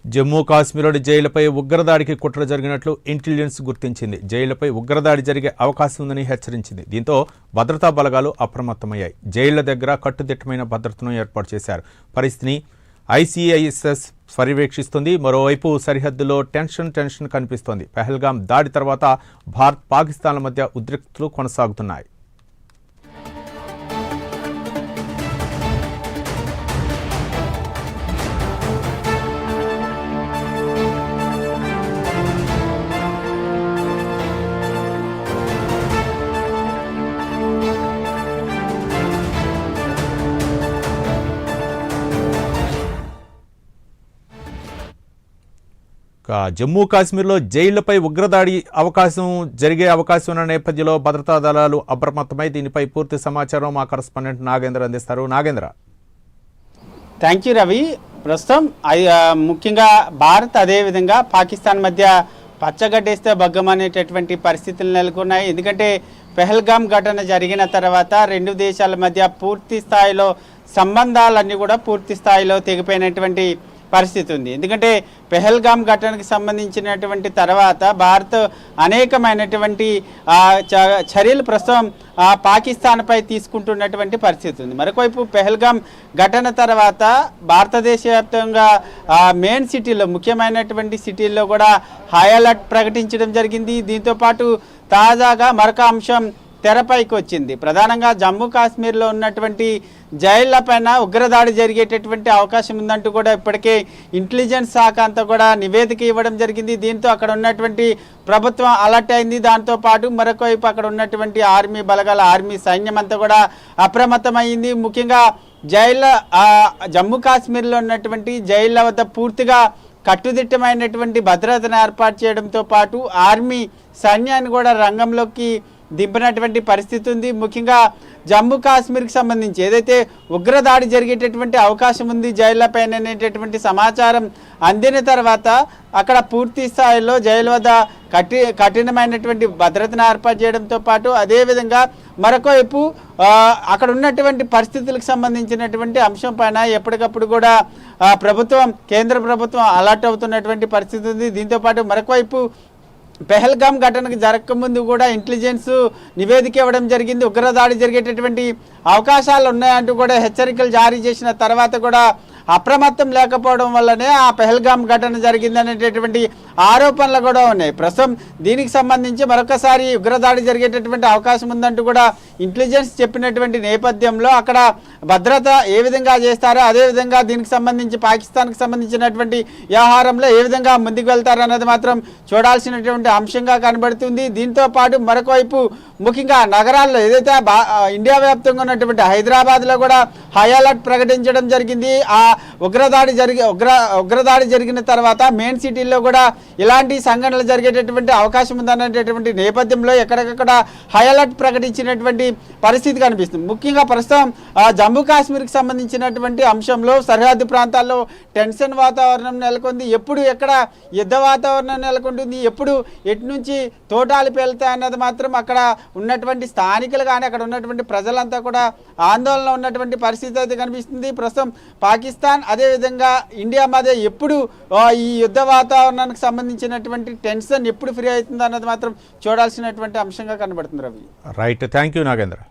జమ్మూ కాశ్మీర్లోని జైళ్లపై ఉగ్రదాడికి కుట్ర జరిగినట్లు ఇంటెలిజెన్స్ గుర్తించింది. జైళ్లపై ఉగ్రదాడి జరిగే అవకాశం ఉందని హెచ్చరించింది. దీంతో భద్రతా బలగాలు అప్రమత్తమయ్యాయి. జైళ్ల దగ్గర కట్టుదిట్టమైన భద్రతను ఏర్పాటు చేశారు. పరిస్థితిని ICISS పర్యవేక్షిస్తుంది. మరోవైపు సరిహద్దులో టెన్షన్ కనిపిస్తోంది. పహల్గాం దాడి తర్వాత భారత్ పాకిస్తాన్ల మధ్య ఉద్రిక్తతలు కొనసాగుతున్నాయి. జమ్మూ కాశ్మీర్లో జైళ్లపై ఉగ్రదాడి జరిగే అవకాశం ఉన్న నేపథ్యంలో భద్రతా దళాలు అప్రమత్తమై దీనిపై పూర్తి సమాచారం మా కరెస్పాండెంట్ నాగేంద్ర అందిస్తారు. నాగేంద్ర. Thank you Ravi. ప్రస్తుతం ముఖ్యంగా భారత్ అదేవిధంగా పాకిస్తాన్ మధ్య పచ్చగడ్డేస్తే బగ్గమనేటటువంటి పరిస్థితులు నెలకొన్నాయి. ఎందుకంటే పెహల్గాం ఘటన జరిగిన తర్వాత రెండు దేశాల మధ్య పూర్తి స్థాయిలో సంబంధాలన్నీ కూడా పూర్తి స్థాయిలో తెగిపోయినటువంటి పరిస్థితి ఉంది. ఎందుకంటే పెహల్గాం ఘటనకు సంబంధించినటువంటి తర్వాత భారత్ అనేకమైనటువంటి చర్యలు ప్రస్తుతం పాకిస్తాన్పై తీసుకుంటున్నటువంటి పరిస్థితి ఉంది. మరొకవైపు పెహల్గాం ఘటన తర్వాత భారతదేశ వ్యాప్తంగా మెయిన్ సిటీలో ముఖ్యమైనటువంటి సిటీల్లో కూడా హై అలర్ట్ ప్రకటించడం జరిగింది. దీంతోపాటు తాజాగా మరొక అంశం తెరపైకి వచ్చింది. ప్రధానంగా జమ్మూ కాశ్మీర్లో ఉన్నటువంటి జైళ్లపైన ఉగ్రదాడి జరిగేటటువంటి అవకాశం ఉందంటూ కూడా ఇప్పటికే ఇంటెలిజెన్స్ శాఖ అంతా కూడా నివేదిక ఇవ్వడం జరిగింది. దీంతో అక్కడ ఉన్నటువంటి ప్రభుత్వం అలర్ట్ అయింది. దాంతోపాటు మరొక వైపు అక్కడ ఉన్నటువంటి ఆర్మీ బలగాల ఆర్మీ సైన్యం అంతా కూడా అప్రమత్తమైంది. ముఖ్యంగా జమ్మూ కాశ్మీర్లో ఉన్నటువంటి జైళ్ల వద్ద పూర్తిగా కట్టుదిట్టమైనటువంటి భద్రతను ఏర్పాటు చేయడంతో పాటు ఆర్మీ సైన్యాన్ని కూడా రంగంలోకి దింపినటువంటి పరిస్థితి ఉంది. ముఖ్యంగా జమ్మూ కాశ్మీర్కి సంబంధించి ఏదైతే ఉగ్రదాడి జరిగేటటువంటి అవకాశం ఉంది జైళ్లపైన అనేటటువంటి సమాచారం అందిన తర్వాత అక్కడ పూర్తి స్థాయిలో జైలు వద్ద కఠినమైనటువంటి భద్రతను ఏర్పాటు చేయడంతో పాటు అదేవిధంగా మరొకవైపు అక్కడ ఉన్నటువంటి పరిస్థితులకు సంబంధించినటువంటి అంశం పైన ఎప్పటికప్పుడు కూడా కేంద్ర ప్రభుత్వం అలర్ట్ అవుతున్నటువంటి పరిస్థితి ఉంది. దీంతోపాటు మరొకవైపు పెహల్గాం ఘటనకు జరగకముందు కూడా ఇంటెలిజెన్స్ నివేదిక ఇవ్వడం జరిగింది. ఉగ్రదాడి జరిగేటటువంటి అవకాశాలు ఉన్నాయంటూ కూడా హెచ్చరికలు జారీ చేసిన తర్వాత కూడా అప్రమత్తం లేకపోవడం వల్లనే ఆ పెహల్గాం ఘటన జరిగిందనేటటువంటి ఆరోపణలు కూడా ఉన్నాయి. ప్రస్తుతం దీనికి సంబంధించి మరొకసారి ఉగ్రదాడి జరిగేటటువంటి అవకాశం ఉందంటూ కూడా ఇంటెలిజెన్స్ చెప్పినటువంటి నేపథ్యంలో అక్కడ భద్రత ఏ విధంగా చేస్తారో అదేవిధంగా దీనికి సంబంధించి పాకిస్తాన్కి సంబంధించినటువంటి వ్యవహారంలో ఏ విధంగా ముందుకు వెళ్తారన్నది మాత్రం చూడాల్సినటువంటి అంశంగా కనబడుతుంది. దీంతో పాటు మరొక వైపు ముఖ్యంగా నగరాల్లో ఏదైతే ఇండియా వ్యాప్తంగా ఉన్నటువంటి హైదరాబాద్లో కూడా హై అలర్ట్ ప్రకటించడం జరిగింది. ఆ ఉగ్రదాడి జరిగిన తర్వాత మెయిన్ సిటీల్లో కూడా ఇలాంటి సంఘటనలు జరిగేటటువంటి అవకాశం ఉందనేటటువంటి నేపథ్యంలో ఎక్కడికక్కడ హై అలర్ట్ ప్రకటించినటువంటి పరిస్థితి కనిపిస్తుంది. ముఖ్యంగా ప్రస్తుతం జమ్మూ కాశ్మీర్కి సంబంధించినటువంటి అంశంలో సరిహద్దు ప్రాంతాల్లో టెన్షన్ వాతావరణం నెలకొంది. ఎప్పుడు ఎక్కడ యుద్ధ వాతావరణం నెలకొంటుంది, ఎప్పుడు ఎటు నుంచి తోటాలు పేలుతాయన్నది మాత్రం అక్కడ ఉన్నటువంటి స్థానికులు కానీ అక్కడ ఉన్నటువంటి ప్రజలంతా కూడా ఆందోళన ఉన్నటువంటి పరిస్థితి అయితే కనిపిస్తుంది. ప్రస్తుతం పాకిస్తాన్ అదేవిధంగా ఇండియా మధ్య ఎప్పుడు ఈ యుద్ధ వాతావరణానికి సంబంధించినటువంటి టెన్షన్ ఎప్పుడు ఫ్రీ అవుతుంది అన్నది మాత్రం చూడాల్సినటువంటి అంశంగా కనబడుతుంది Ravi. Right, thank you Nagendra.